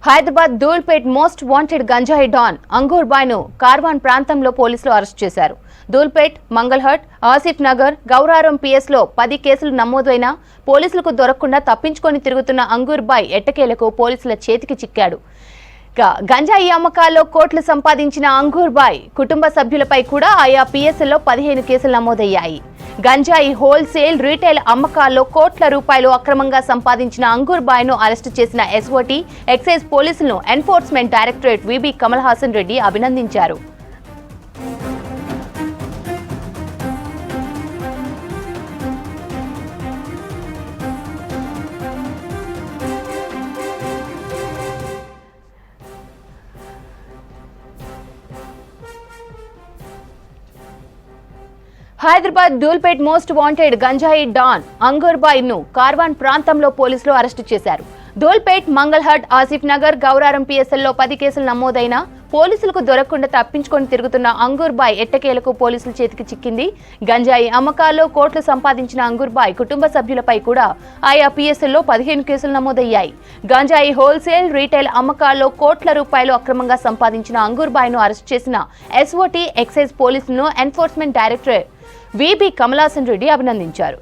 Hyderabad Dhoolpet most wanted గంజాయి don Angoor Bai ను కార్వాన్ ప్రాంతంలో పోలీసులు అరెస్ట్ చేశారు. ధూల్పేట్, మంగళహట్, ఆసిఫ్ నగర్, గౌరారం పిఎస్ లో 10 కేసులు నమోదైనా పోలీసులకు దొరకకుండా తప్పించుకొని తిరుగుతున్న అంగూర్ బాయ్ ఎట్టకేలకు పోలీసుల చేతికి చిక్కాడు. గంజాయి అమ్మకాల్లో కోట్లు సంపాదించిన అంగూర్ బాయ్ కుటుంబ సభ్యులపై కూడా ఆయా పిఎస్లో 15 కేసులు నమోదయ్యాయి. గంజాయి హోల్సేల్, రీటైల్ అమ్మకాల్లో కోట్ల రూపాయలు అక్రమంగా సంపాదించిన అంగూర్ బాయ్ ను అరెస్టు చేసిన ఎస్ఓటీ, ఎక్సైజ్ పోలీసులను enforcement directorate VB Kamal Haasan Reddy అభినందించారు. హైదరాబాద్ ధూల్పేట్ మోస్ట్ వాంటెడ్ గంజాయి డాన్ అంగూర్ బాయ్ ను కార్వాన్ ప్రాంతంలో పోలీసులు అరెస్టు చేశారు. ధూల్పేట్, మంగళహట్, ఆసిఫ్ నగర్, గౌరారం పిఎస్ఎల్లో 10 కేసులు నమోదైనా పోలీసులకు దొరకకుండా తప్పించుకొని తిరుగుతున్న అంగూర్ బాయ్ ఎట్టకేలకు పోలీసుల చేతికి చిక్కింది. గంజాయి అమ్మకాల్లో కోట్లు సంపాదించిన అంగూర్ బాయ్ కుటుంబ సభ్యులపై కూడా ఆయా పిఎస్ఎల్లో 15 కేసులు నమోదయ్యాయి. గంజాయి హోల్సేల్, రీటైల్ అమ్మకాల్లో కోట్ల రూపాయలు అక్రమంగా సంపాదించిన అంగూర్ బాయ్ ను అరెస్ట్ చేసిన ఎస్ఓటీ, ఎక్సైజ్ పోలీసులను enforcement directorate VB Kamal Haasan Reddy అభినందించారు.